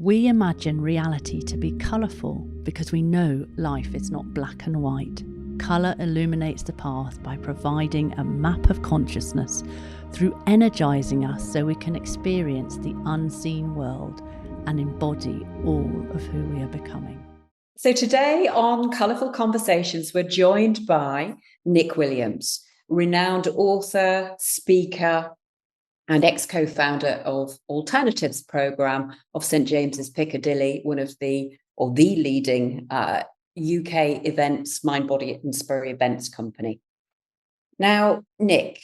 We imagine reality to be colourful because we know life is not black and white. Colour illuminates the path by providing a map of consciousness through energising us so we can experience the unseen world and embody all of who we are becoming. So today on Colourful Conversations, we're joined by Nick Williams, renowned author, speaker, and ex-co-founder of Alternatives Programme of St James's Piccadilly, one of the leading UK events, mind, body and spirit events company. Now, Nick,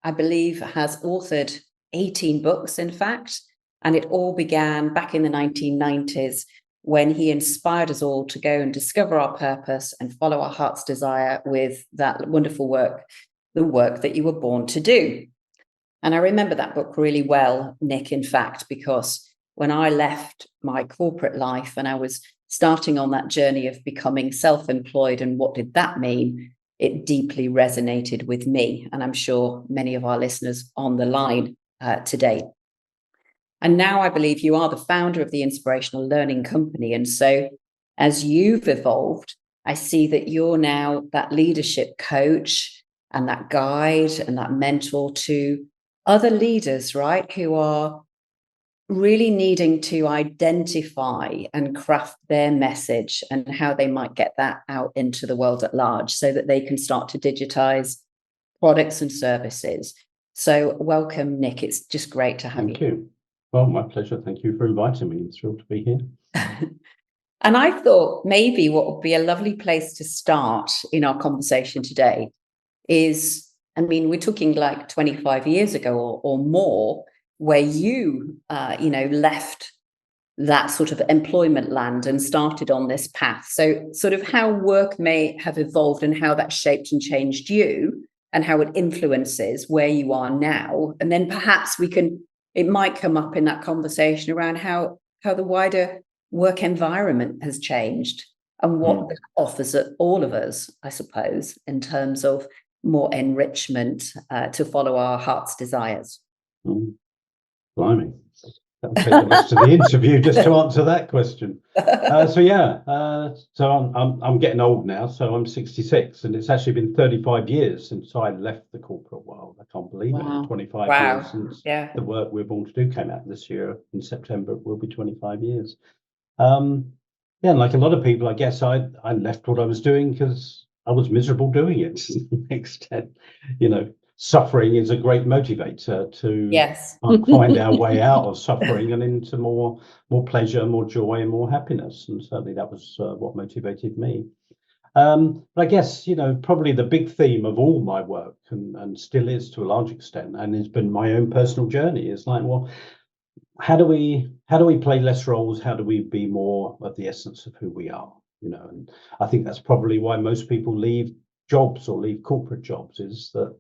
I believe, has authored 18 books, in fact, and it all began back in the 1990s when he inspired us all to go and discover our purpose and follow our heart's desire with that wonderful work, the work that you were born to do. And I remember that book really well, Nick, in fact, because when I left my corporate life and I was starting on that journey of becoming self-employed and what did that mean, it deeply resonated with me. And I'm sure many of our listeners on the line today. And now I believe you are the founder of the Inspirational Learning Company. And so as you've evolved, I see that you're now that leadership coach and that guide and that mentor to other leaders, right, who are really needing to identify and craft their message and how they might get that out into the world at large so that they can start to digitize products and services. So welcome, Nick. It's just great to have you. Thank you. Well, my pleasure. Thank you for inviting me. I'm thrilled to be here. And I thought maybe what would be a lovely place to start in our conversation today is, I mean, we're talking like 25 years ago or more, where you, left that sort of employment land and started on this path. So sort of how work may have evolved and how that shaped and changed you and how it influences where you are now. And then perhaps it might come up in that conversation around how the wider work environment has changed and what that offers all of us, I suppose, in terms of more enrichment to follow our heart's desires. Blimey. That'll take the rest of the interview just to answer that question. So I'm getting old now, so I'm 66, and it's actually been 35 years since I left the corporate world. I can't believe it. 25 years since the work we're born to do came out this year in September. It will be 25 years. And like a lot of people, I guess I left what I was doing because I was miserable doing it to an extent. Suffering is a great motivator to find our way out of suffering and into more pleasure, more joy, and more happiness. And certainly that was what motivated me. But I guess, probably the big theme of all my work and still is to a large extent, and has been my own personal journey, is like, well, how do we play less roles? How do we be more of the essence of who we are? And I think that's probably why most people leave jobs or leave corporate jobs, is that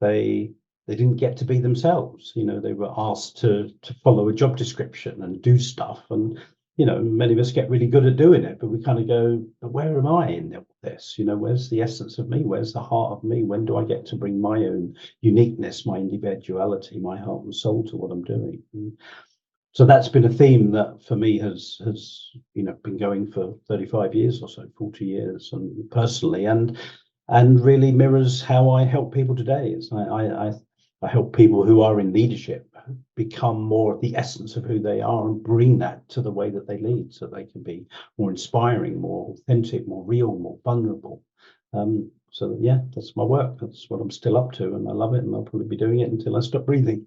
they didn't get to be themselves. They were asked to follow a job description and do stuff, and many of us get really good at doing it, but we kind of go, but where am I in this? Where's the essence of me? Where's the heart of me? When do I get to bring my own uniqueness, my individuality, my heart and soul to what I'm doing? So that's been a theme that for me has been going for 35 years or so, 40 years, and personally, and really mirrors how I help people today. It's I help people who are in leadership become more of the essence of who they are and bring that to the way that they lead, so they can be more inspiring, more authentic, more real, more vulnerable. That's my work. That's what I'm still up to, and I love it, and I'll probably be doing it until I stop breathing.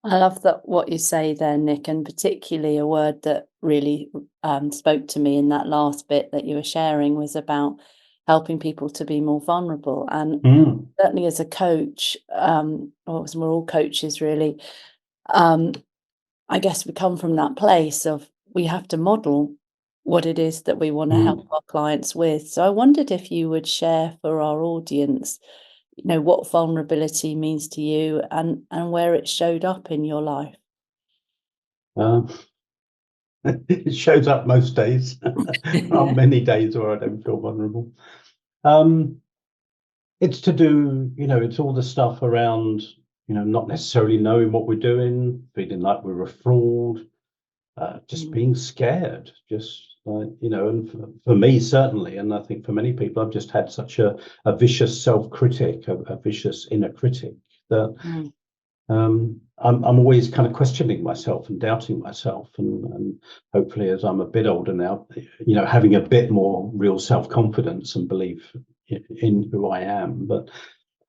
I love that what you say there, Nick, and particularly a word that really spoke to me in that last bit that you were sharing was about helping people to be more vulnerable. And certainly as a coach, we're all coaches really, I guess we come from that place of we have to model what it is that we want to help our clients with. So I wondered if you would share for our audience what vulnerability means to you and where it showed up in your life. It shows up most days. There are many days where I don't feel vulnerable. It's to do, it's all the stuff around not necessarily knowing what we're doing, feeling like we're a fraud, just being scared, and for me, certainly, and I think for many people, I've just had such a vicious self-critic, a vicious inner critic that I'm always kind of questioning myself and doubting myself, and hopefully, as I'm a bit older now, having a bit more real self-confidence and belief in who I am. But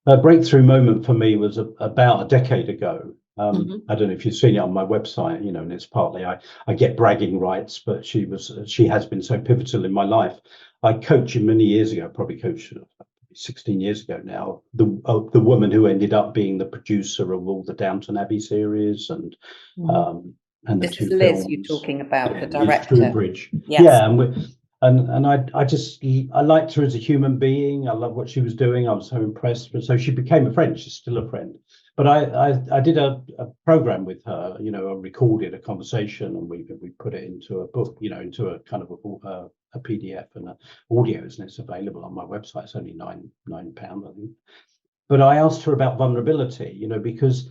a breakthrough moment for me was about a decade ago. I don't know if you've seen it on my website, and it's partly I get bragging rights, but she has been so pivotal in my life. I coached many years ago, probably coached 16 years ago now, the woman who ended up being the producer of all the Downton Abbey series and the this two is Liz films. You're talking about, the Liz director. Trubridge. Yes. Yeah, and I liked her as a human being. I loved what she was doing. I was so impressed. But so she became a friend. She's still a friend. But I did a program with her. I recorded a conversation and we put it into a book. Into a kind of a PDF and audios, and it's available on my website. It's only £9, I think. But I asked her about vulnerability. Because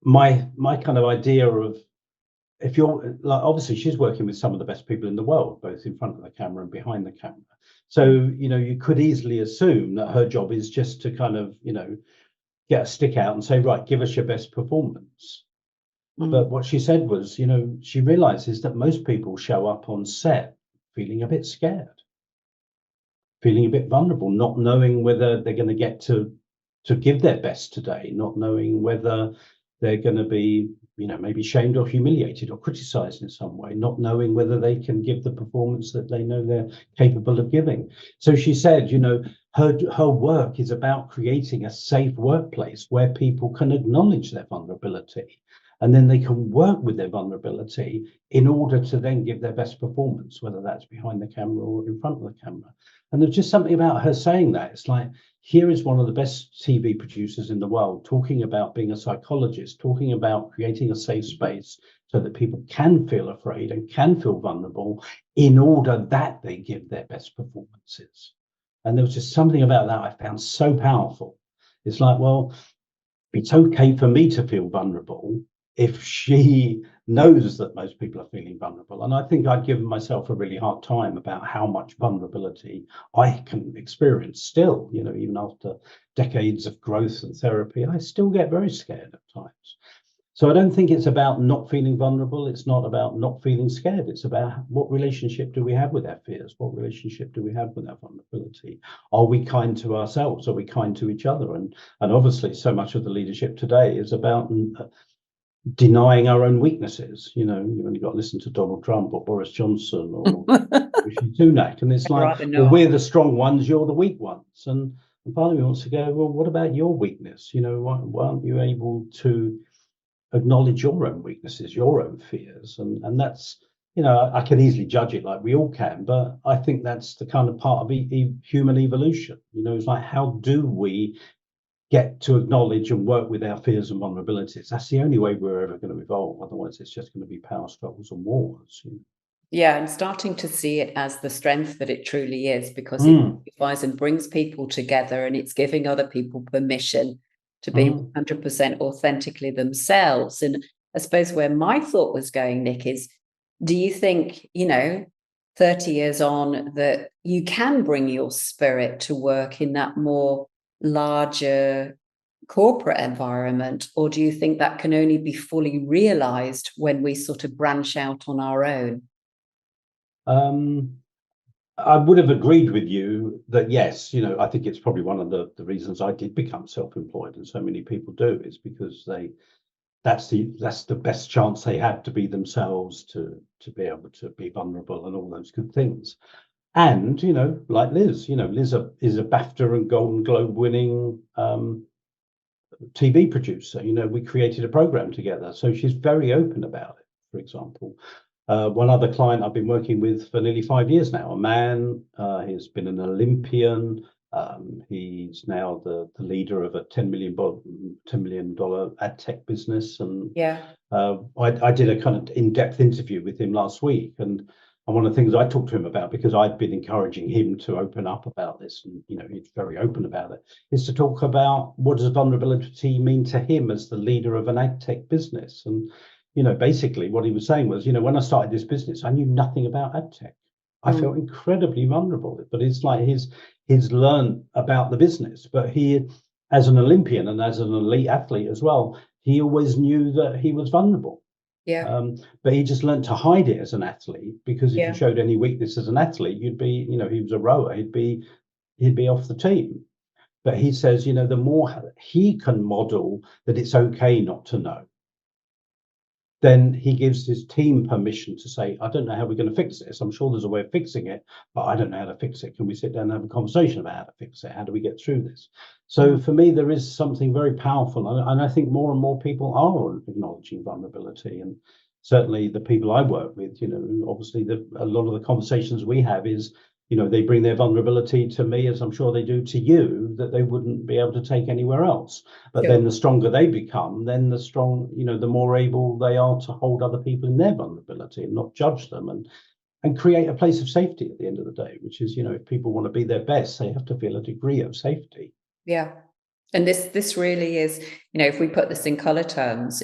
my kind of idea of, if you're like, obviously she's working with some of the best people in the world, both in front of the camera and behind the camera. So, you could easily assume that her job is just to kind of, get a stick out and say, right, give us your best performance. But what she said was, she realizes that most people show up on set feeling a bit scared, feeling a bit vulnerable, not knowing whether they're going to get to give their best today, not knowing whether they're going to be, maybe shamed or humiliated or criticized in some way, not knowing whether they can give the performance that they know they're capable of giving. So she said, her work is about creating a safe workplace where people can acknowledge their vulnerability, and then they can work with their vulnerability in order to then give their best performance, whether that's behind the camera or in front of the camera. And there's just something about her saying that. It's like, here is one of the best TV producers in the world talking about being a psychologist, talking about creating a safe space so that people can feel afraid and can feel vulnerable in order that they give their best performances. And there was just something about that I found so powerful. It's like, well, it's okay for me to feel vulnerable if she knows that most people are feeling vulnerable. And I think I'd given myself a really hard time about how much vulnerability I can experience still, even after decades of growth and therapy, I still get very scared at times. So I don't think it's about not feeling vulnerable. It's not about not feeling scared. It's about, what relationship do we have with our fears? What relationship do we have with our vulnerability? Are we kind to ourselves? Are we kind to each other? And obviously, so much of the leadership today is about denying our own weaknesses. You've only got to listen to Donald Trump or Boris Johnson or Rishi Sunak, and it's like, well, we're the strong ones, you're the weak ones. And part of me wants to go, well, what about your weakness? Why aren't you able to acknowledge your own weaknesses, your own fears? And that's, I can easily judge it like we all can, but I think that's the kind of part of human evolution. It's like, how do we get to acknowledge and work with our fears and vulnerabilities? That's the only way we're ever going to evolve. Otherwise, it's just going to be power struggles and wars. Yeah, and starting to see it as the strength that it truly is, because it unifies and brings people together, and it's giving other people permission to be 100% authentically themselves. And I suppose where my thought was going, Nick, is, do you think, 30 years on, that you can bring your spirit to work in that more larger corporate environment, or do you think that can only be fully realized when we sort of branch out on our own? I would have agreed with you that, yes, I think it's probably one of the reasons I did become self-employed, and so many people do, is because that's the best chance they have to be themselves, to be able to be vulnerable and all those good things. And like Liz, Liz is a BAFTA and Golden Globe winning TV producer. We created a program together, so she's very open about it. For example, one other client I've been working with for nearly 5 years now, a man, he's been an Olympian. He's now the leader of a $10 million ad tech business. And I did a kind of in-depth interview with him last week, and And one of the things I talked to him about, because I've been encouraging him to open up about this, and he's very open about it, is to talk about what does vulnerability mean to him as the leader of an ag tech business. And basically what he was saying was, when I started this business, I knew nothing about ag tech. I felt incredibly vulnerable, but it's like he's learned about the business. But he, as an Olympian and as an elite athlete as well, he always knew that he was vulnerable. Yeah. But he just learned to hide it as an athlete, because if you showed any weakness as an athlete, you'd be, he was a rower, he'd be off the team. But he says, the more he can model that it's okay not to know, then he gives his team permission to say, I don't know how we're going to fix this. I'm sure there's a way of fixing it, but I don't know how to fix it. Can we sit down and have a conversation about how to fix it? How do we get through this? So for me, there is something very powerful. And I think more and more people are acknowledging vulnerability. And certainly the people I work with, obviously a lot of the conversations we have is, they bring their vulnerability to me, as I'm sure they do to you, that they wouldn't be able to take anywhere else. But then the stronger they become, then the more able they are to hold other people in their vulnerability and not judge them, and create a place of safety at the end of the day, which is, if people want to be their best, they have to feel a degree of safety. Yeah. And this really is, if we put this in color terms,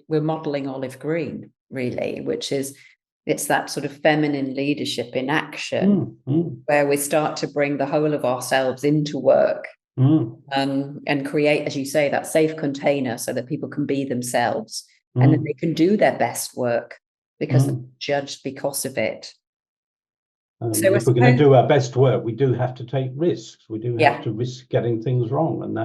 we're modeling olive green, really, which is, it's that sort of feminine leadership in action, where we start to bring the whole of ourselves into work, and create, as you say, that safe container so that people can be themselves, and then they can do their best work because they're judged because of it. So if we're going to do our best work, we do have to take risks. We do have to risk getting things wrong, and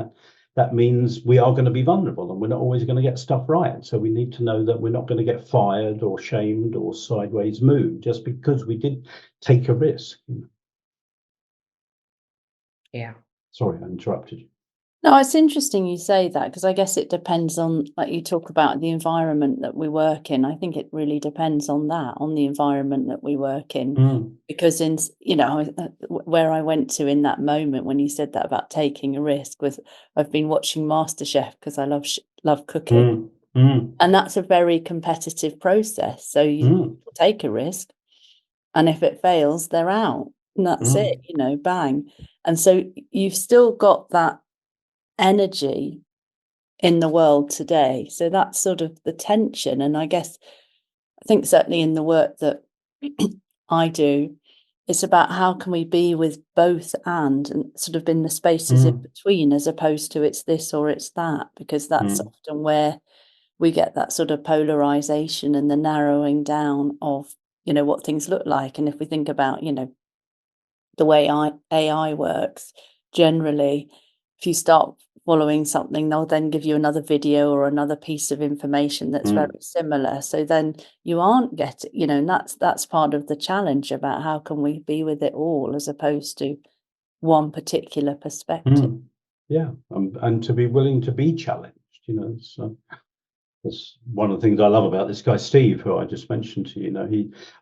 that means we are going to be vulnerable, and we're not always going to get stuff right. So we need to know that we're not going to get fired or shamed or sideways moved just because we did take a risk. Yeah. Sorry, I interrupted you. No, it's interesting you say that, because I guess it depends on, like you talk about the environment that we work in. I think it really depends on the environment that we work in. Because where I went to in that moment when you said that about taking a risk was, I've been watching MasterChef because I love cooking. And that's a very competitive process. So you take a risk, and if it fails, they're out. And that's it, bang. And so you've still got that energy in the world today. So that's sort of the tension. And I think certainly in the work that I do, it's about how can we be with both and sort of in the spaces in between, as opposed to it's this or it's that, because that's often where we get that sort of polarization and the narrowing down of, what things look like. And if we think about, the way AI works, generally, if you start following something, they'll then give you another video or another piece of information that's very similar. So then you aren't getting, and that's part of the challenge about how can we be with it all as opposed to one particular perspective. Yeah, and to be willing to be challenged, so that's one of the things I love about this guy, Steve, who I just mentioned to you.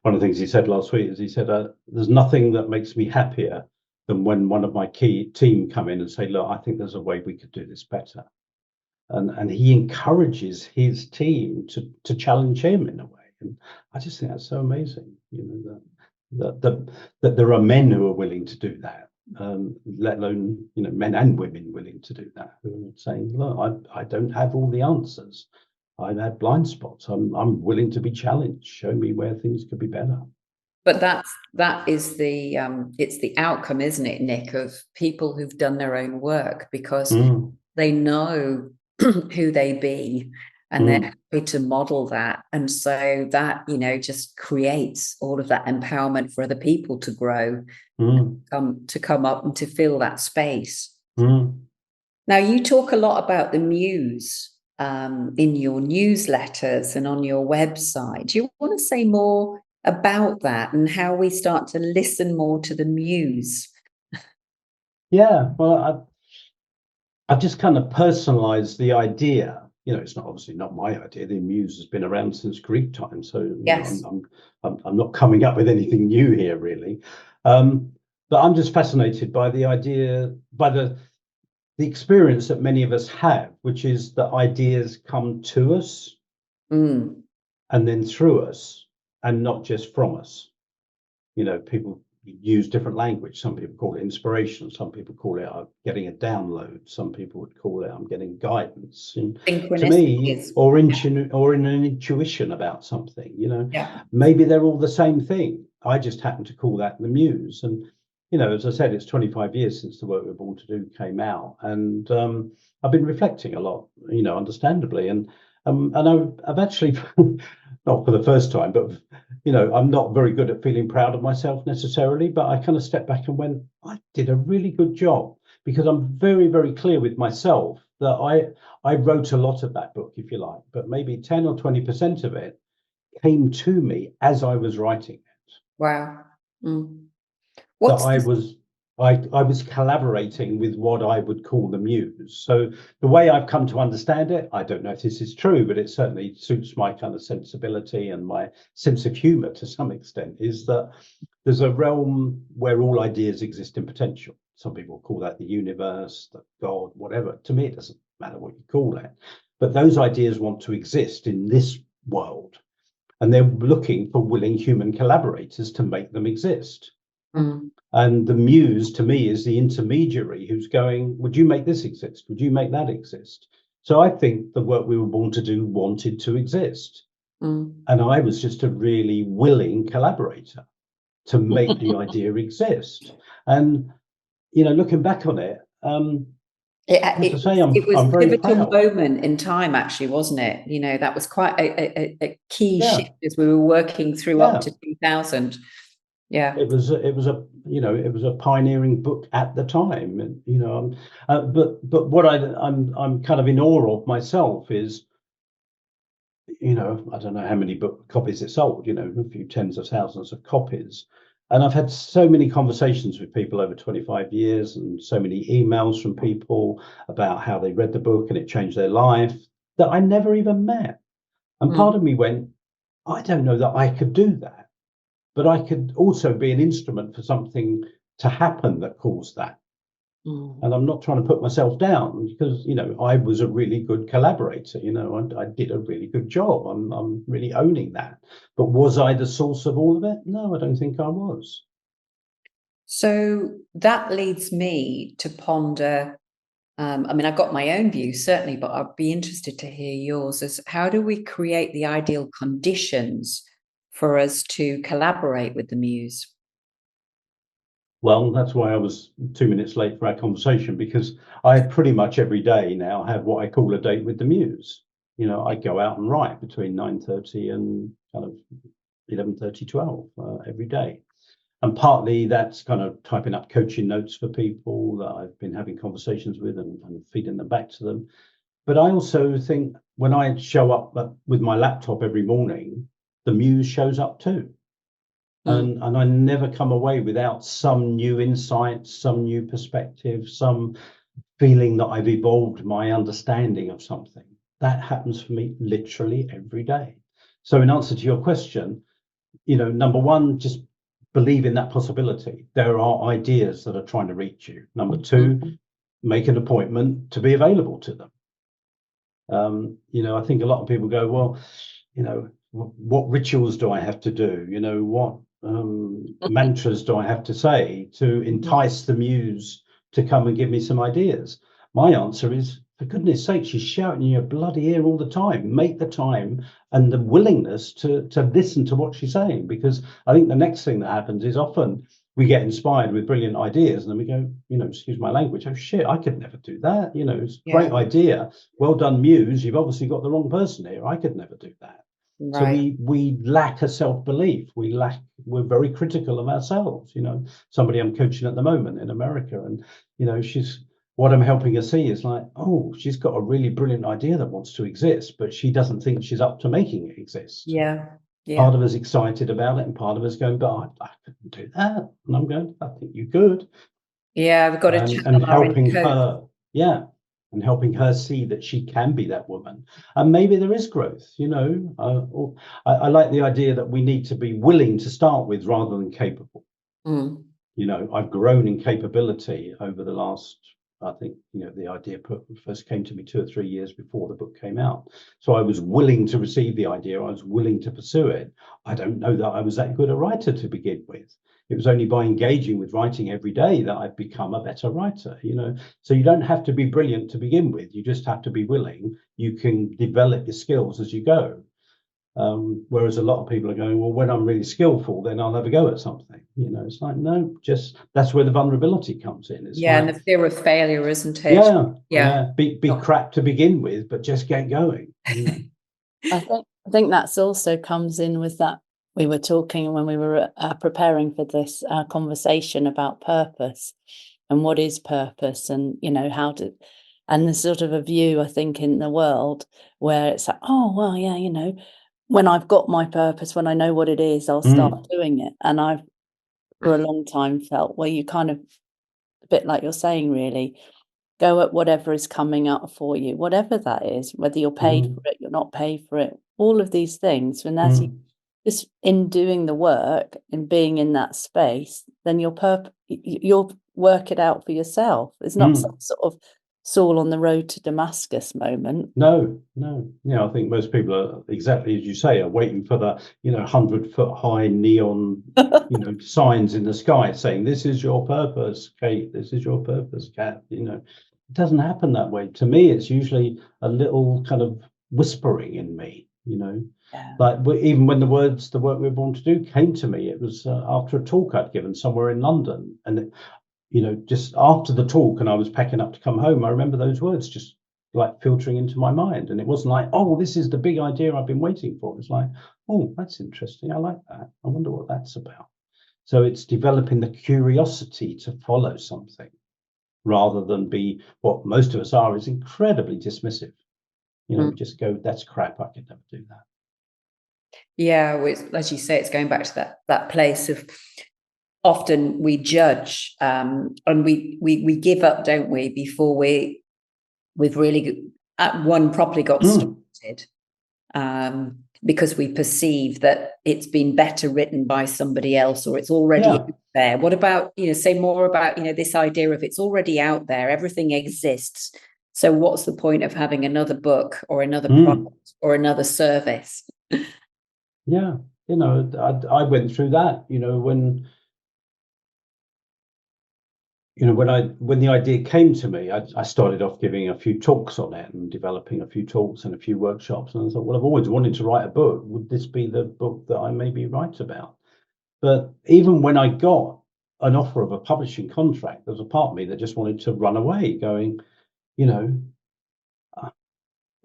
One of the things he said last week is, he said, there's nothing that makes me happier than when one of my key team come in and say, look, I think there's a way we could do this better. And he encourages his team to challenge him in a way. And I just think that's so amazing, that there are men who are willing to do that, let alone, men and women willing to do that, who are saying, look, I don't have all the answers. I have blind spots. I'm willing to be challenged. Show me where things could be better. But that is it's the outcome, isn't it, Nick, of people who've done their own work, because they know who they be, and they're happy to model that. And so that, just creates all of that empowerment for other people to grow, to come up and to fill that space. Now, you talk a lot about the muse in your newsletters and on your website. Do you want to say more about that and how we start to listen more to the muse? Yeah, well, I've just kind of personalized the idea. It's obviously not my idea. The muse has been around since Greek times, so yes. I'm not coming up with anything new here, really. But I'm just fascinated by the idea, by the experience that many of us have, which is that ideas come to us and then through us, and not just from us. You know, people use different language. Some people call it inspiration. Some people call it getting a download. Some people would call it I'm getting guidance. And to me, or in an intuition about something. You know, maybe they're all the same thing. I just happen to call that the muse. And you know, as I said, it's 25 years since the work we're born to do came out, and I've been reflecting a lot. You know, understandably, and I've actually not for the first time, but you know, I'm not very good at feeling proud of myself necessarily, but I kind of stepped back and went, I did a really good job, because I'm very, very clear with myself that I wrote a lot of that book, if you like, but maybe 10 or 20% of it came to me as I was writing it. Wow. I was collaborating with what I would call the muse. So the way I've come to understand it, I don't know if this is true, but it certainly suits my kind of sensibility and my sense of humor to some extent, is that there's a realm where all ideas exist in potential. Some people call that the universe, the God, whatever. To me, it doesn't matter what you call it. But those ideas want to exist in this world, and they're looking for willing human collaborators to make them exist. And the muse to me is the intermediary who's going, would you make this exist? Would you make that exist? So I think the work we were born to do wanted to exist. And I was just a really willing collaborator to make the idea exist. And, you know, looking back on it, it was a pivotal moment in time, actually, wasn't it? You know, that was quite a key shift as we were working through up to 2000. Yeah, it was a pioneering book at the time, and you know, but what I'm kind of in awe of myself is, you know, I don't know how many book copies it sold, you know, a few tens of thousands of copies, and I've had so many conversations with people over 25 years, and so many emails from people about how they read the book and it changed their life that I never even met, and part of me went, I don't know that I could do that. But I could also be an instrument for something to happen that caused that. And I'm not trying to put myself down, because, you know, I was a really good collaborator, you know, I did a really good job. I'm really owning that. But was I the source of all of it? No, I don't think I was. So that leads me to ponder, I mean, I've got my own views, certainly, but I'd be interested to hear yours, as how do we create the ideal conditions for us to collaborate with the muse? Well, that's why I was 2 minutes late for our conversation, because I pretty much every day now have what I call a date with the muse. You know, I go out and write between 9:30 and kind of 11:30, 12 every day. And partly that's kind of typing up coaching notes for people that I've been having conversations with and feeding them back to them. But I also think when I show up with my laptop every morning, the muse shows up too. And I never come away without some new insight, some new perspective, some feeling that I've evolved my understanding of something. That happens for me literally every day. So in answer to your question, you know, number one, just believe in that possibility. There are ideas that are trying to reach you. Number two, make an appointment to be available to them. You know, I think a lot of people go, well, you know, what rituals do I have to do? You know, what mantras do I have to say to entice the muse to come and give me some ideas? My answer is, for goodness sake, she's shouting in your bloody ear all the time. Make the time and the willingness to listen to what she's saying, because I think the next thing that happens is often we get inspired with brilliant ideas and then we go, you know, excuse my language, oh shit, I could never do that. You know, it's a great idea. Well done, muse. You've obviously got the wrong person here. I could never do that. Right. So we lack a self-belief. We're very critical of ourselves. You know, somebody I'm coaching at the moment in America, and you know, what I'm helping her see is like, oh, she's got a really brilliant idea that wants to exist, but she doesn't think she's up to making it exist. Yeah. Part of us excited about it, and part of us going, but I couldn't do that. And I'm going, I think you could. Yeah, we've got to and helping her. Yeah. And helping her see that she can be that woman. And maybe there is growth, you know. I like the idea that we need to be willing to start with rather than capable. You know, I've grown in capability over the last I think, the idea first came to me 2 or 3 years before the book came out. So I was willing to receive the idea. I was willing to pursue it. I don't know that I was that good a writer to begin with. It was only by engaging with writing every day that I've become a better writer, So you don't have to be brilliant to begin with. You just have to be willing. You can develop your skills as you go. Whereas a lot of people are going, well, when I'm really skillful, then I'll have a go at something. It's like, no, just that's where the vulnerability comes in. It's and the fear of failure, isn't it? Yeah. Be crap to begin with, but just get going. I think that's also comes in with that. We were talking when we were preparing for this conversation about purpose and what is purpose, and and there's sort of a view, I think, in the world where it's like, oh well, yeah, when I've got my purpose, when I know what it is, I'll start doing it. And I've for a long time felt, well, you kind of, a bit like you're saying, really, go at whatever is coming up for you, whatever that is, whether you're paid for it, you're not paid for it, all of these things. And as you just in doing the work and being in that space, then you'll work it out for yourself. It's not some sort of Saul on the road to Damascus moment. No. I think most people are exactly as you say, are waiting for the 100-foot high neon signs in the sky saying, this is your purpose, Kate, this is your purpose, Kat. It doesn't happen that way. To me, it's usually a little kind of whispering in me, Like even when the work we're born to do came to me, it was after a talk I'd given somewhere in London, and just after the talk and I was packing up to come home, I remember those words just like filtering into my mind. And it wasn't like, oh, this is the big idea I've been waiting for. It was like, oh, that's interesting. I like that. I wonder what that's about. So it's developing the curiosity to follow something rather than be what most of us are, is incredibly dismissive. Just go, that's crap. I could never do that. Yeah, as you say, it's going back to that place of, often we judge and we give up, don't we, before we've really properly got started, because we perceive that it's been better written by somebody else, or it's already out there. What about, say more about, this idea of it's already out there, everything exists. So what's the point of having another book or another product or another service? Yeah, I went through that, when the idea came to me, I started off giving a few talks on it and developing a few talks and a few workshops. And I thought, well, I've always wanted to write a book. Would this be the book that I maybe write about? But even when I got an offer of a publishing contract, there was a part of me that just wanted to run away, going,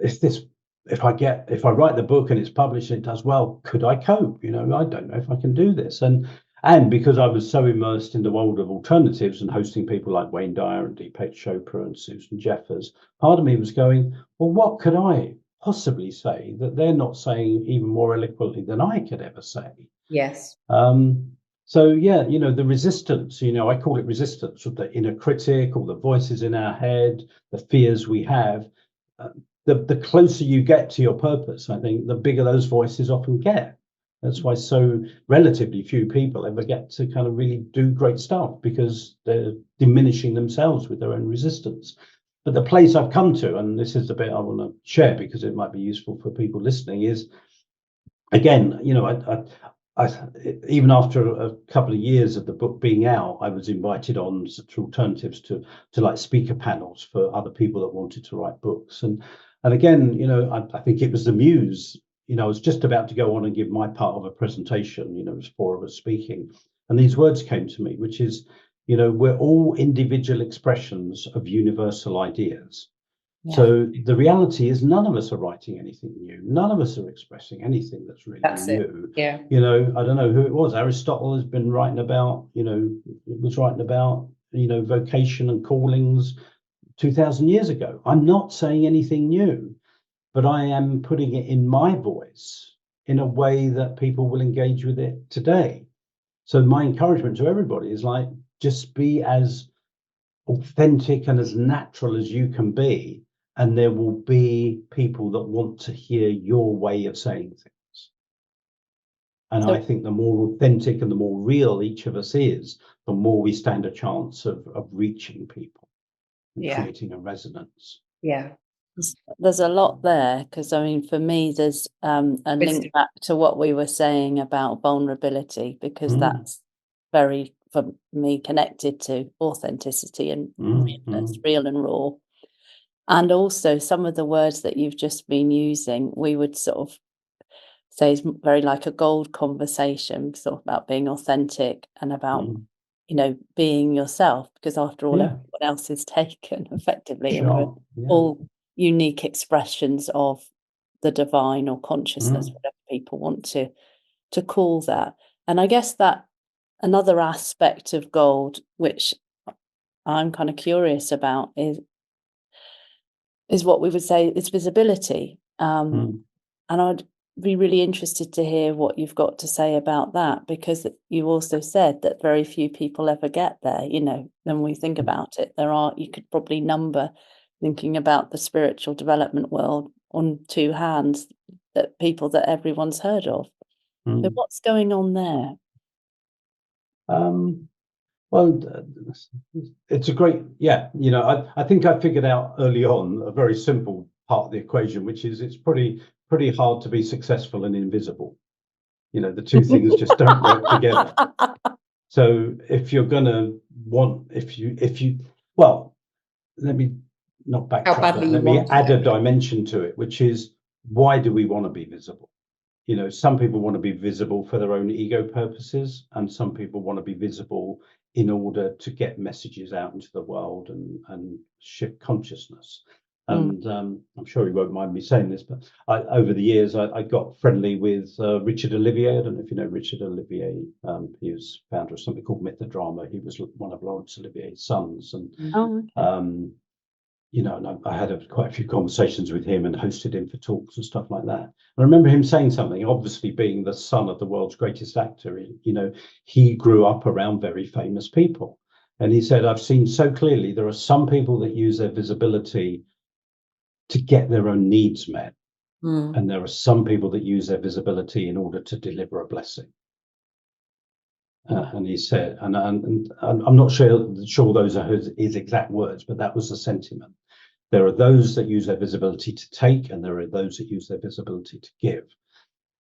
if I write the book and it's published and it does well, could I cope? I don't know if I can do this. And because I was so immersed in the world of alternatives and hosting people like Wayne Dyer and Deepak Chopra and Susan Jeffers, part of me was going, well, what could I possibly say that they're not saying even more eloquently than I could ever say? Yes. So yeah, the resistance, I call it resistance, with the inner critic, all the voices in our head, the fears we have. The closer you get to your purpose, I think, the bigger those voices often get. That's why so relatively few people ever get to kind of really do great stuff, because they're diminishing themselves with their own resistance. But the place I've come to, and this is the bit I want to share because it might be useful for people listening, is, again, I even after a couple of years of the book being out, I was invited on through alternatives to like speaker panels for other people that wanted to write books. And again, I think it was the muse. I was just about to go on and give my part of a presentation. It was 4 of us speaking, and these words came to me, which is, we're all individual expressions of universal ideas. Yeah. So the reality is none of us are writing anything new. None of us are expressing anything that's really new. Yeah. I don't know who it was. Aristotle has been writing about, vocation and callings 2000 years ago. I'm not saying anything new, but I am putting it in my voice in a way that people will engage with it today. So my encouragement to everybody is like, just be as authentic and as natural as you can be, and there will be people that want to hear your way of saying things. And I think the more authentic and the more real each of us is, the more we stand a chance of reaching people. and creating a resonance. Yeah. There's a lot there, because I mean, for me, there's a link back to what we were saying about vulnerability, because that's very, for me, connected to authenticity and realness, real and raw. And also some of the words that you've just been using, we would sort of say is very like a gold conversation, sort of about being authentic and about being yourself, because after all, everyone else is taken effectively, and we're all unique expressions of the divine or consciousness, whatever people want to call that. And I guess that another aspect of gold, which I'm kind of curious about, is what we would say is visibility. And I'd be really interested to hear what you've got to say about that, because you also said that very few people ever get there. When we think about it, you could probably number, thinking about the spiritual development world, on two hands, that people that everyone's heard of. So what's going on there? Well, it's a great, I think I figured out early on a very simple part of the equation, which is it's pretty hard to be successful and invisible. The two things just don't work together. So if you're gonna let me not backtrack. Let me add a dimension to it, which is, why do we want to be visible? Some people want to be visible for their own ego purposes, and some people want to be visible in order to get messages out into the world and shift consciousness. And I'm sure you won't mind me saying this, but over the years, I got friendly with Richard Olivier. I don't know if you know Richard Olivier. He was founder of something called Mythodrama. He was one of Laurence Olivier's sons. And and I had quite a few conversations with him and hosted him for talks and stuff like that. I remember him saying something, obviously being the son of the world's greatest actor, he grew up around very famous people. And he said, I've seen so clearly there are some people that use their visibility to get their own needs met. And there are some people that use their visibility in order to deliver a blessing. And he said, and I'm not sure those are his exact words, but that was the sentiment. There are those that use their visibility to take, and there are those that use their visibility to give.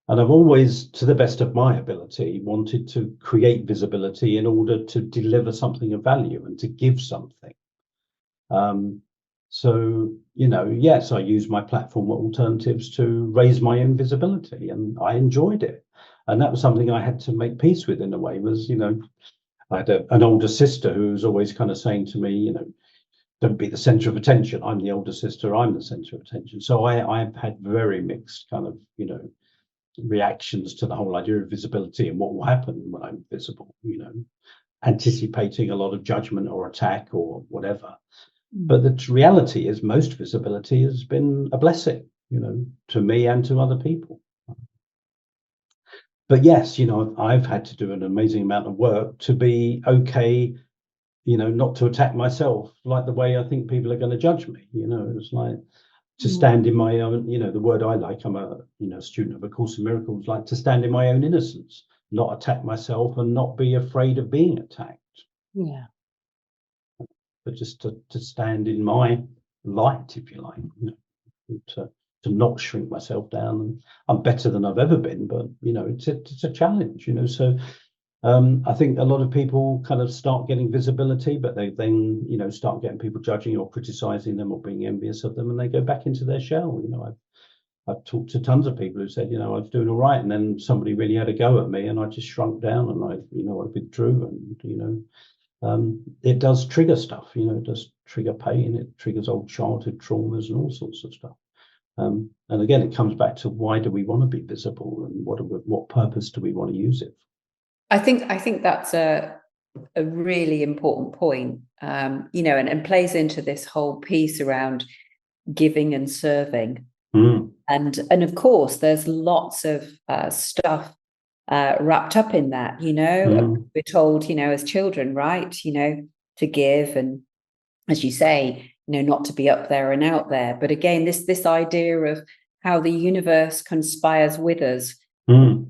And I've always, to the best of my ability, wanted to create visibility in order to deliver something of value and to give something. So, yes, I use my platform alternatives to raise my own visibility, and I enjoyed it. And that was something I had to make peace with, in a way. Was, I had an older sister who was always kind of saying to me, don't be the center of attention. I'm the older sister. I'm the center of attention. So I've had very mixed kind of, reactions to the whole idea of visibility and what will happen when I'm visible, anticipating a lot of judgment or attack or whatever. But the reality is most visibility has been a blessing, to me and to other people. But yes, I've had to do an amazing amount of work to be okay, not to attack myself like the way I think people are going to judge me. It's like to stand in my own, the word I like, I'm a, student of A Course in Miracles, like to stand in my own innocence, not attack myself and not be afraid of being attacked. Yeah. But just to stand in my light, if you like, to not shrink myself down. And I'm better than I've ever been, but it's a challenge, So I think a lot of people kind of start getting visibility, but they then start getting people judging or criticizing them or being envious of them, and they go back into their shell. I've talked to tons of people who said, I was doing all right, and then somebody really had a go at me, and I just shrunk down, and I withdrew, and it does trigger stuff. It does trigger pain. It triggers old childhood traumas and all sorts of stuff. And again, it comes back to, why do we want to be visible, and what purpose do we want to use it for? I think that's a really important point, and plays into this whole piece around giving and serving. And of course, there's lots of stuff wrapped up in that. We're told, as children, right, to give, and as you say, not to be up there and out there. But again, this idea of how the universe conspires with us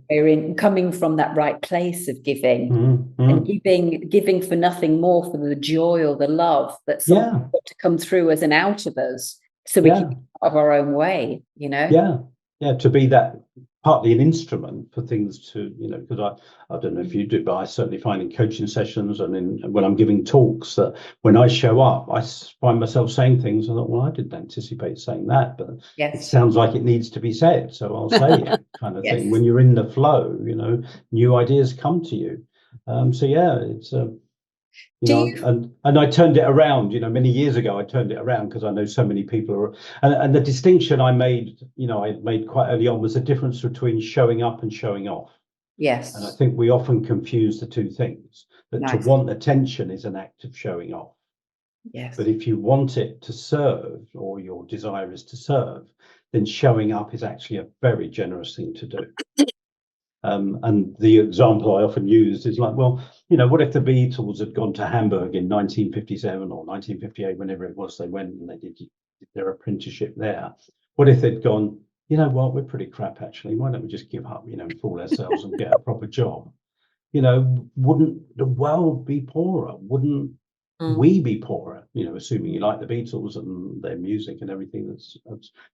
we're in coming from that right place of giving, and giving for nothing more, for the joy or the love that's got to come through as an out of us, so we can get out of our own way, you know. To be that partly an instrument for things to, you know, because I don't know if you do, but I certainly find in coaching sessions and when I'm giving talks that when I show up, I find myself saying things. I thought, well, I didn't anticipate saying that, but it sounds like it needs to be said, so I'll say it, kind of thing. When you're in the flow, you know, new ideas come to you. So yeah, it's you know, and I turned it around, you know, many years ago. I turned it around because I know so many people are, and the distinction I made, you know, I made quite early on, was the difference between showing up and showing off. Yes. And I think we often confuse the two things. That to want attention is an act of showing off. Yes. But if you want it to serve, or your desire is to serve, then showing up is actually a very generous thing to do. And the example I often use is like, well, you know, what if the Beatles had gone to Hamburg in 1957 or 1958, whenever it was they went and they did their apprenticeship there? What if they'd gone, you know what, we're pretty crap actually, why don't we just give up, you know, fool ourselves and get a proper job? You know, wouldn't the world be poorer? Wouldn't we be poorer? You know, assuming you like the Beatles and their music and everything that's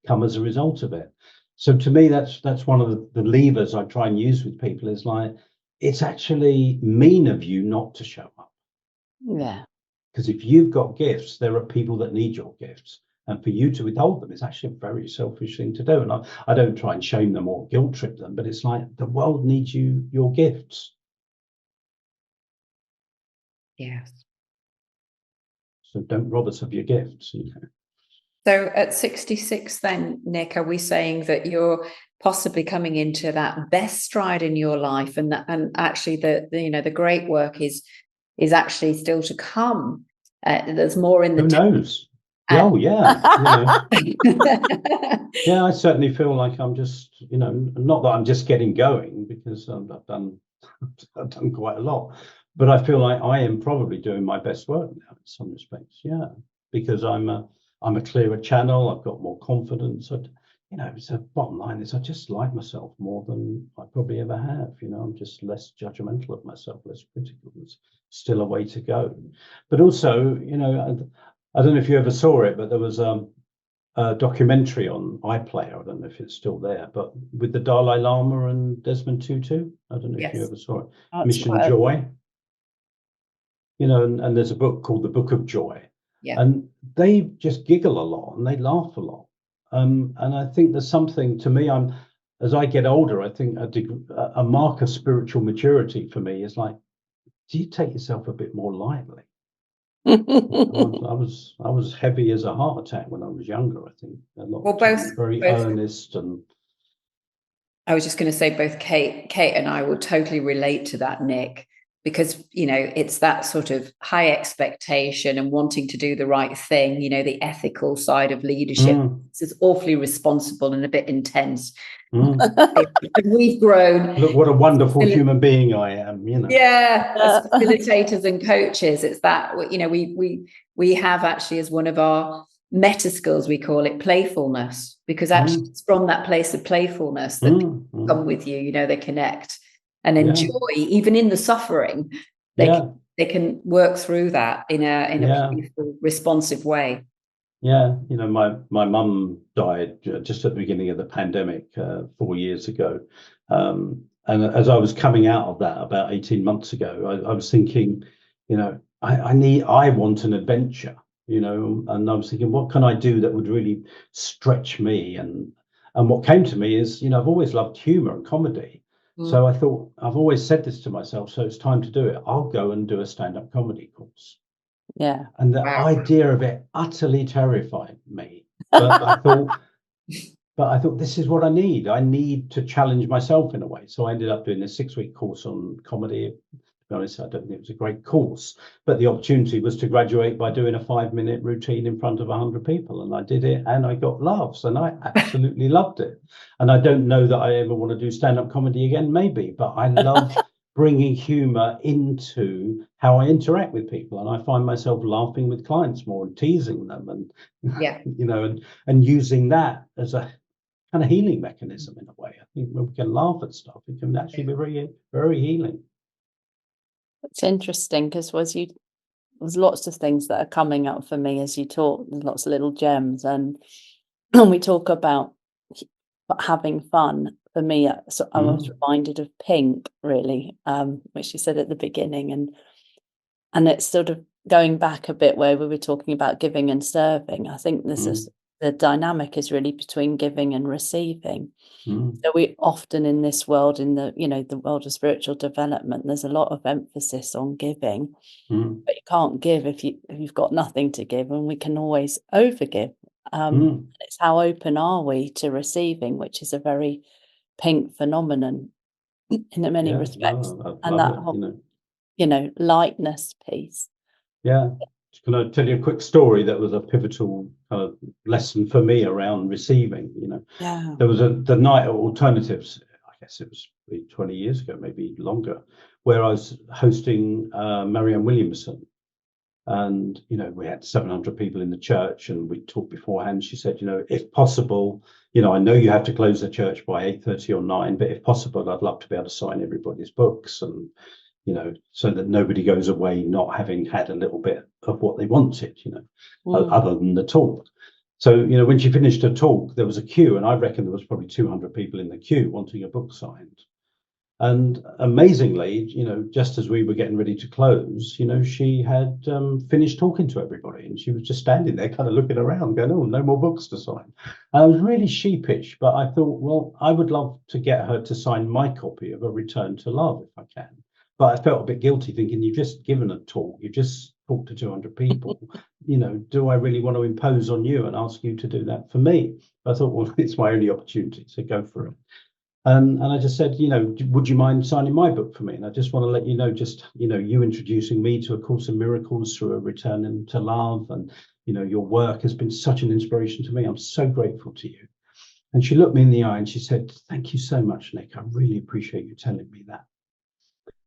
come as a result of it. So to me, that's one of the levers I try and use with people, is like, it's actually mean of you not to show up. Yeah. Because if you've got gifts, there are people that need your gifts. And for you to withhold them is actually a very selfish thing to do. And I don't try and shame them or guilt trip them, but it's like, the world needs your gifts. Yes. So don't rob us of your gifts, you know. So at 66 then, Nick, are we saying that you're possibly coming into that best stride in your life, and actually the you know, the great work is actually still to come? There's more in the... Who knows? Oh yeah, you know. Yeah, I certainly feel like I'm just, you know, not that I'm just getting going, because I've done quite a lot, but I feel like I am probably doing my best work now in some respects. Yeah, because I'm a clearer channel. I've got more confidence. You know, so bottom line is I just like myself more than I probably ever have. You know, I'm just less judgmental of myself, less critical. There's still a way to go. But also, you know, I don't know if you ever saw it, but there was a documentary on iPlayer. I don't know if it's still there, but with the Dalai Lama and Desmond Tutu. I don't know if you ever saw it. Mission Joy. You know, and there's a book called The Book of Joy. Yeah. And they just giggle a lot and they laugh a lot. And I think there's something, to me, as I get older, I think a mark of spiritual maturity for me is like, do you take yourself a bit more lightly? I was heavy as a heart attack when I was younger. I think a lot of times, very earnest. And I was just going to say, both Kate and I will totally relate to that, Nick, because, you know, it's that sort of high expectation and wanting to do the right thing, you know, the ethical side of leadership. It's awfully responsible and a bit intense. We've grown. Look what a wonderful human being I am, you know. Yeah, as facilitators and coaches, it's that, you know, we have actually, as one of our meta skills, we call it playfulness, because actually it's from that place of playfulness that people come with you, you know, they connect and enjoy, even in the suffering. They can work through that in a beautiful, responsive way. Yeah, you know, my mum died just at the beginning of the pandemic 4 years ago, and as I was coming out of that about 18 months ago, I was thinking, you know, I want an adventure, you know, and I was thinking, what can I do that would really stretch me? And what came to me is, you know, I've always loved humor and comedy. So I thought, I've always said this to myself, so it's time to do it. I'll go and do a stand-up comedy course. Yeah. And the idea of it utterly terrified me. But I thought this is what I need. I need to challenge myself in a way. So I ended up doing a 6-week course on comedy. To be honest, I don't think it was a great course, but the opportunity was to graduate by doing a 5-minute routine in front of 100 people. And I did it and I got laughs and I absolutely loved it. And I don't know that I ever want to do stand-up comedy again, maybe, but I love bringing humor into how I interact with people. And I find myself laughing with clients more and teasing them and, you know, and using that as a kind of healing mechanism in a way. I think when we can laugh at stuff, it can actually be very, very healing. It's interesting because there's lots of things that are coming up for me as you talk. There's lots of little gems, and when we talk about having fun, for me, I was reminded of Pink, really, which you said at the beginning, and it's sort of going back a bit where we were talking about giving and serving. I think the dynamic is really between giving and receiving. So we often in this world, in the world of spiritual development, there's a lot of emphasis on giving, but you can't give if you've got nothing to give, and we can always overgive. It's how open are we to receiving, which is a very Pink phenomenon in many respects, and that whole, lightness piece. Yeah. Can I tell you a quick story that was a pivotal kind of lesson for me around receiving? Yeah. There was the night at Alternatives, I guess it was 20 years ago, maybe longer, where I was hosting Marianne Williamson. And, we had 700 people in the church, and we talked beforehand. She said, if possible, I know you have to close the church by 8:30 or 9, but if possible, I'd love to be able to sign everybody's books and, so that nobody goes away not having had a little bit of what they wanted, other than the talk. So, when she finished her talk, there was a queue, and I reckon there was probably 200 people in the queue wanting a book signed. And amazingly, just as we were getting ready to close, she had finished talking to everybody, and she was just standing there kind of looking around going, oh, no more books to sign. And I was really sheepish, but I thought, well, I would love to get her to sign my copy of A Return to Love if I can. But I felt a bit guilty thinking, you've just given a talk, you've just talked to 200 people, do I really want to impose on you and ask you to do that for me? I thought, well, it's my only opportunity, so go for it. And I just said, would you mind signing my book for me? And I just want to let you know, you introducing me to A Course in Miracles through A Return to Love. And, your work has been such an inspiration to me. I'm so grateful to you. And she looked me in the eye and she said, thank you so much, Nick. I really appreciate you telling me that.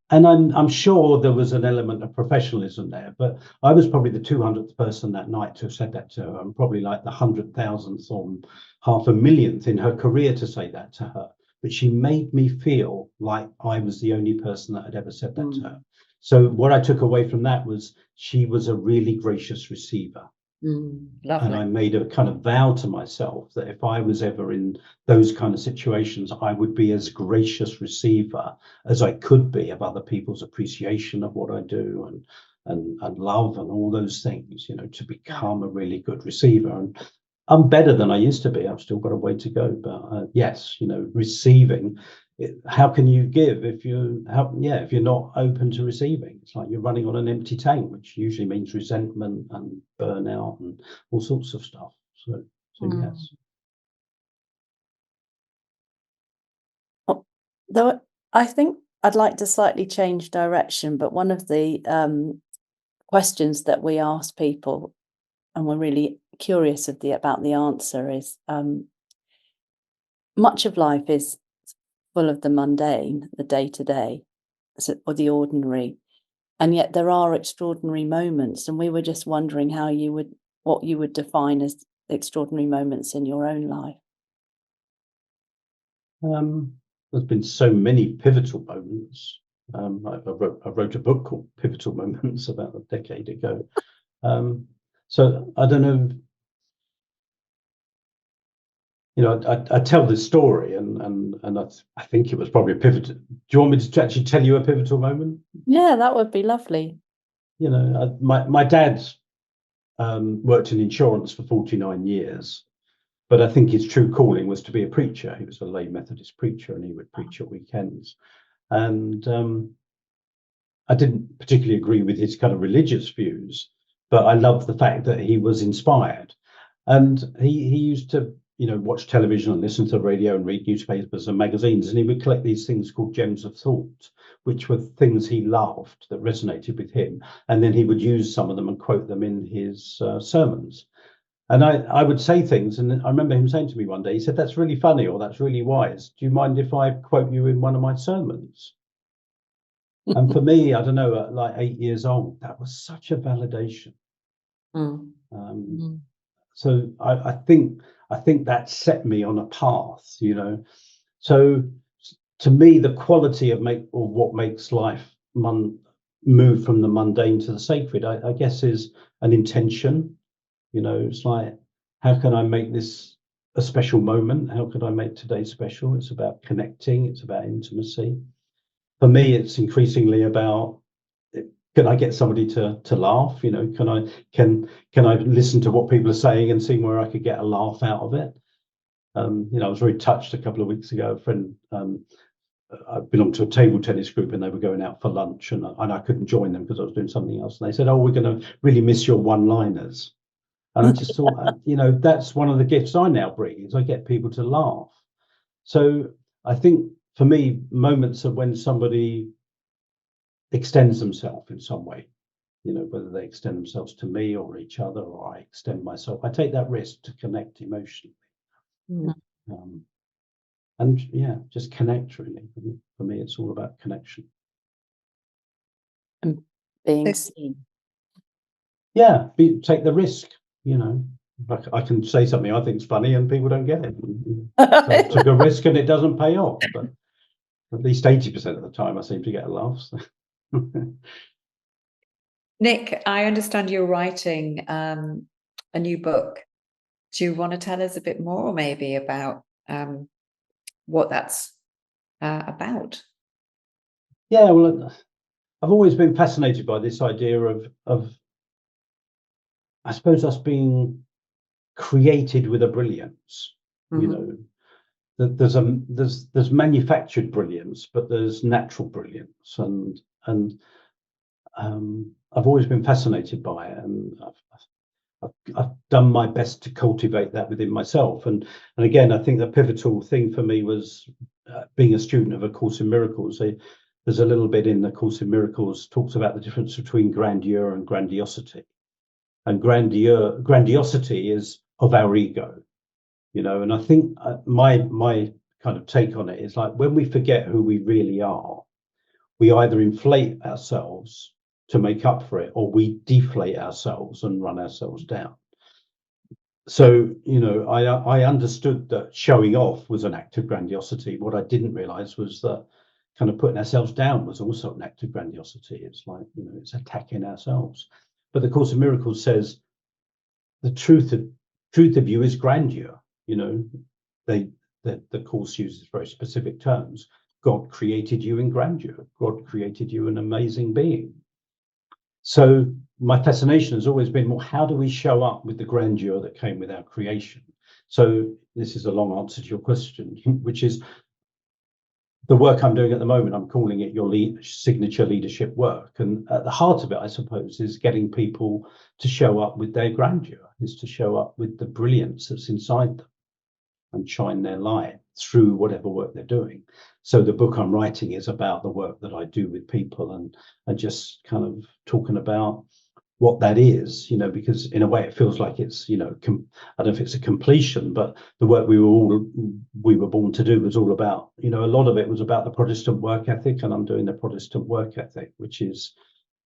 And I'm sure there was an element of professionalism there, but I was probably the 200th person that night to have said that to her, and probably like the 100,000th or 500,000th in her career to say that to her. But she made me feel like I was the only person that had ever said that to her. So what I took away from that was she was a really gracious receiver. And I made a kind of vow to myself that if I was ever in those kind of situations, I would be as gracious receiver as I could be of other people's appreciation of what I do and love and all those things, to become a really good receiver. And I'm better than I used to be. I've still got a way to go, but yes, receiving. How can you give if you're not open to receiving? It's like you're running on an empty tank, which usually means resentment and burnout and all sorts of stuff. So yes. Though I think I'd like to slightly change direction, but one of the questions that we ask people, and we're really curious about the answer, is much of life is full of the mundane, the day-to-day, or the ordinary, and yet there are extraordinary moments, and we were just wondering what you would define as extraordinary moments in your own life. There's been so many pivotal moments. I wrote a book called Pivotal Moments about a decade ago. So I don't know. I tell this story, and I think it was probably a pivotal. Do you want me to actually tell you a pivotal moment? Yeah, that would be lovely. My dad worked in insurance for 49 years, but I think his true calling was to be a preacher. He was a lay Methodist preacher, and he would preach at weekends. And I didn't particularly agree with his kind of religious views, but I loved the fact that he was inspired. And he used to watch television and listen to the radio and read newspapers and magazines, and he would collect these things called gems of thought, which were things he loved that resonated with him, and then he would use some of them and quote them in his sermons. And I would say things, and I remember him saying to me one day, he said, that's really funny, or that's really wise. Do you mind if I quote you in one of my sermons? And for me, I don't know, at like 8 years old, that was such a validation. So I think I think that set me on a path, So to me, the quality of what makes life move from the mundane to the sacred, I guess, is an intention. It's like, how can I make this a special moment? How could I make today special? It's about connecting. It's about intimacy. For me, it's increasingly about, can I get somebody to laugh? Can I listen to what people are saying and see where I could get a laugh out of it? I was very touched a couple of weeks ago. A friend, I belonged to a table tennis group, and they were going out for lunch, and I couldn't join them because I was doing something else. And they said, "Oh, we're going to really miss your one-liners." And I just thought, that's one of the gifts I now bring, is I get people to laugh. So I think for me, moments of when somebody extends themselves in some way, whether they extend themselves to me or each other, or I extend myself, I take that risk to connect emotionally. And just connect, really. For me, it's all about connection. And being seen. Yeah, take the risk, I can say something I think is funny and people don't get it. So I took a risk and it doesn't pay off, but at least 80% of the time I seem to get a laugh. So. Nick, I understand you're writing a new book. Do you want to tell us a bit more maybe about what that's about? Yeah, well, I've always been fascinated by this idea of I suppose, us being created with a brilliance. There's manufactured brilliance, but there's natural brilliance, and I've always been fascinated by it, and I've done my best to cultivate that within myself. And again, I think the pivotal thing for me was being a student of A Course in Miracles. There's a little bit in the Course in Miracles talks about the difference between grandeur and grandiosity. And grandiosity is of our ego, and I think my kind of take on it is like, when we forget who we really are, we either inflate ourselves to make up for it, or we deflate ourselves and run ourselves down. So, I understood that showing off was an act of grandiosity. What I didn't realize was that kind of putting ourselves down was also an act of grandiosity. It's like, it's attacking ourselves. But the Course in Miracles says the truth of you is grandeur. The Course uses very specific terms. God created you in grandeur. God created you an amazing being. So my fascination has always been, well, how do we show up with the grandeur that came with our creation? So this is a long answer to your question, which is the work I'm doing at the moment. I'm calling it your signature leadership work. And at the heart of it, I suppose, is getting people to show up with their grandeur, is to show up with the brilliance that's inside them and shine their light through whatever work they're doing. So the book I'm writing is about the work that I do with people, and just kind of talking about what that is, because in a way it feels like it's, I don't know if it's a completion, but the work we were born to do was all about, a lot of it was about the Protestant work ethic, and I'm doing the Protestant work ethic, which is,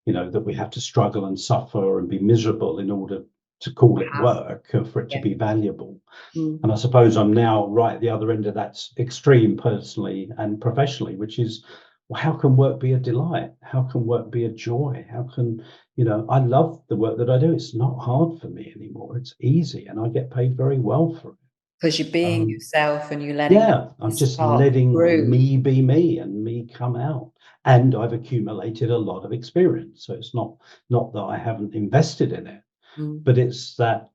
that we have to struggle and suffer and be miserable in order to call it work, for it to be valuable. And I suppose I'm now right at the other end of that extreme, personally and professionally, which is, well, how can work be a delight? How can work be a joy? How can, I love the work that I do. It's not hard for me anymore. It's easy, and I get paid very well for it. Because you're being yourself, and you're letting I'm just letting me be me and me come out. And I've accumulated a lot of experience. So it's not that I haven't invested in it, but it's that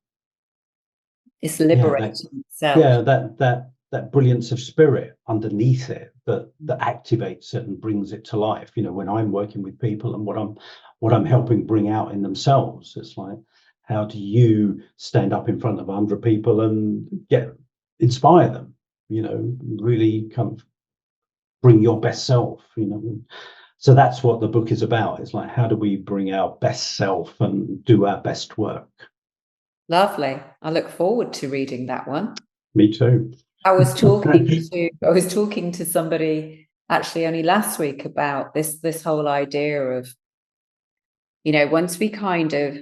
it's liberating itself. Yeah, that brilliance of spirit underneath it that activates it and brings it to life. When I'm working with people and what I'm helping bring out in themselves, it's like, how do you stand up in front of 100 people and inspire them? Really kind of bring your best self. So that's what the book is about. It's like, how do we bring our best self and do our best work? Lovely. I look forward to reading that one. Me too. I was talking to somebody actually only last week about this whole idea of, once we kind of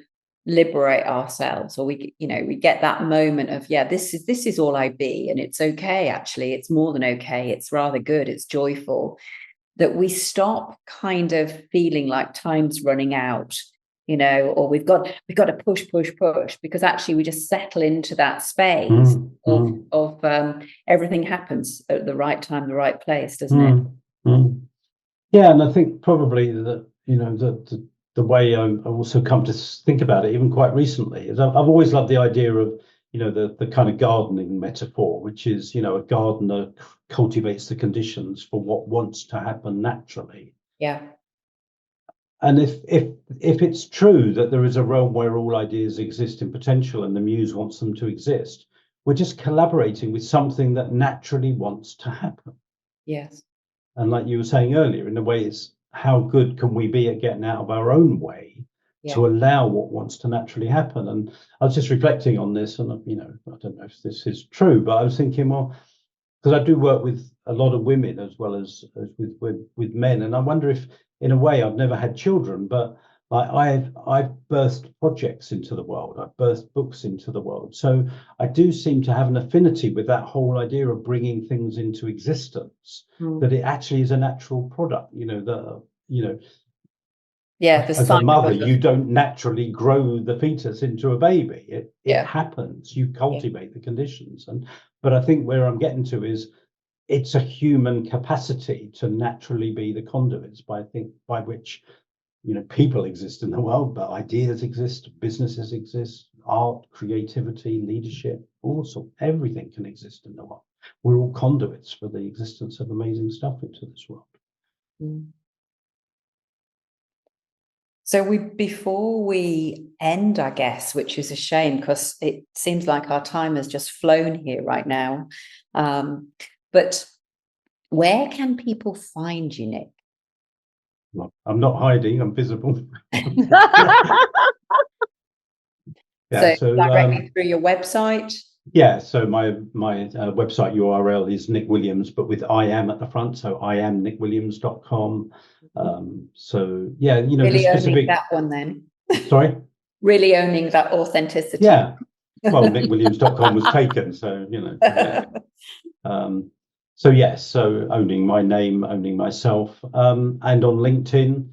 liberate ourselves, or we get that moment of, this is all I be, and it's okay. Actually, it's more than okay. It's rather good. It's joyful. That we stop kind of feeling like time's running out, or we've got to push, because actually we just settle into that space of everything happens at the right time, the right place, doesn't it? Yeah, and I think probably that the way I also come to think about it, even quite recently, is I've always loved the idea of the kind of gardening metaphor, which is a gardener cultivates the conditions for what wants to happen naturally. Yeah. And if it's true that there is a realm where all ideas exist in potential and the muse wants them to exist, we're just collaborating with something that naturally wants to happen. Yes. And like you were saying earlier, in a way, it's how good can we be at getting out of our own way to allow what wants to naturally happen. And I was just reflecting on this, and I don't know if this is true, but I was thinking, well, because I do work with a lot of women as well as with men, and I wonder if, in a way, I've never had children, but I've birthed projects into the world. I've birthed books into the world. So I do seem to have an affinity with that whole idea of bringing things into existence, that it actually is a natural product, as a mother, you don't naturally grow the fetus into a baby. It happens. You cultivate the conditions. But I think where I'm getting to is it's a human capacity to naturally be the conduits by which people exist in the world, but ideas exist, businesses exist, art, creativity, leadership, everything can exist in the world. We're all conduits for the existence of amazing stuff into this world. So before we end, I guess, which is a shame because it seems like our time has just flown here right now. But where can people find you, Nick? Well, I'm not hiding, I'm visible. So directly through your website? Yeah, so my website URL is Nick Williams, but with I am at the front, so iamnickwilliams.com. So yeah, really owning that one then. Sorry? Really owning that authenticity. Yeah. Well, nickwilliams.com was taken, so yeah. So yes, so owning my name, owning myself, and on LinkedIn.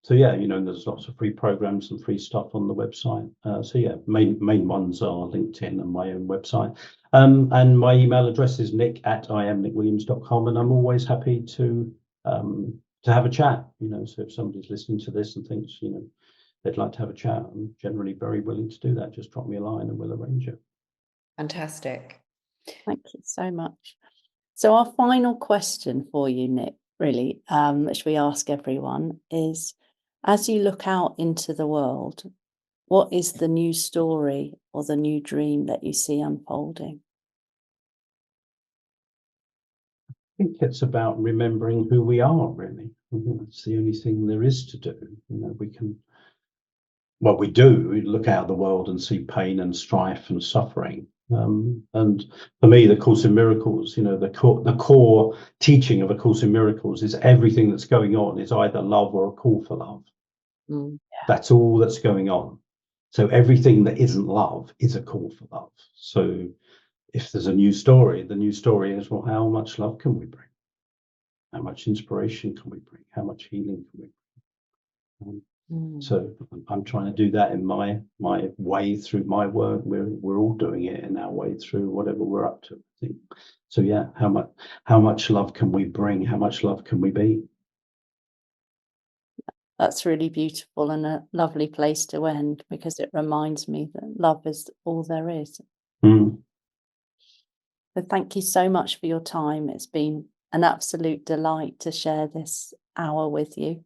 So yeah, there's lots of free programs and free stuff on the website. So yeah, main ones are LinkedIn and my own website. And my email address is nick@iamnickwilliams.com, and I'm always happy to have a chat. So if somebody's listening to this and thinks they'd like to have a chat, I'm generally very willing to do that. Just drop me a line and we'll arrange it. Fantastic. Thank you so much. So our final question for you, Nick, really, which we ask everyone, is as you look out into the world, what is the new story or the new dream that you see unfolding? I think it's about remembering who we are, really. I think that's the only thing there is to do. We look out the world and see pain and strife and suffering. And for me, the Course in Miracles, the core teaching of A Course in Miracles is everything that's going on is either love or a call for love. That's all that's going on. So everything that isn't love is a call for love. So if there's a new story, the new story is, well, how much love can we bring? How much inspiration can we bring? How much healing can we bring? So I'm trying to do that in my way through my work. We're all doing it in our way through whatever we're up to, I think. So yeah, how much love can we bring? How much love can we be? That's really beautiful and a lovely place to end, because it reminds me that love is all there is. So thank you so much for your time. It's been an absolute delight to share this hour with you.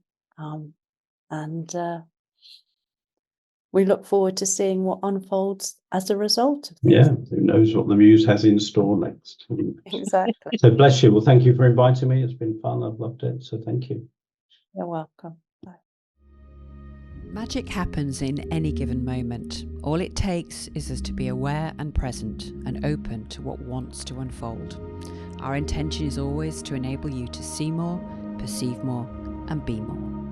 And we look forward to seeing what unfolds as a result of this. Yeah, who knows what the Muse has in store next. Exactly. So bless you. Well, thank you for inviting me. It's been fun. I've loved it. So thank you. You're welcome. Bye. Magic happens in any given moment. All it takes is us to be aware and present and open to what wants to unfold. Our intention is always to enable you to see more, perceive more, and be more.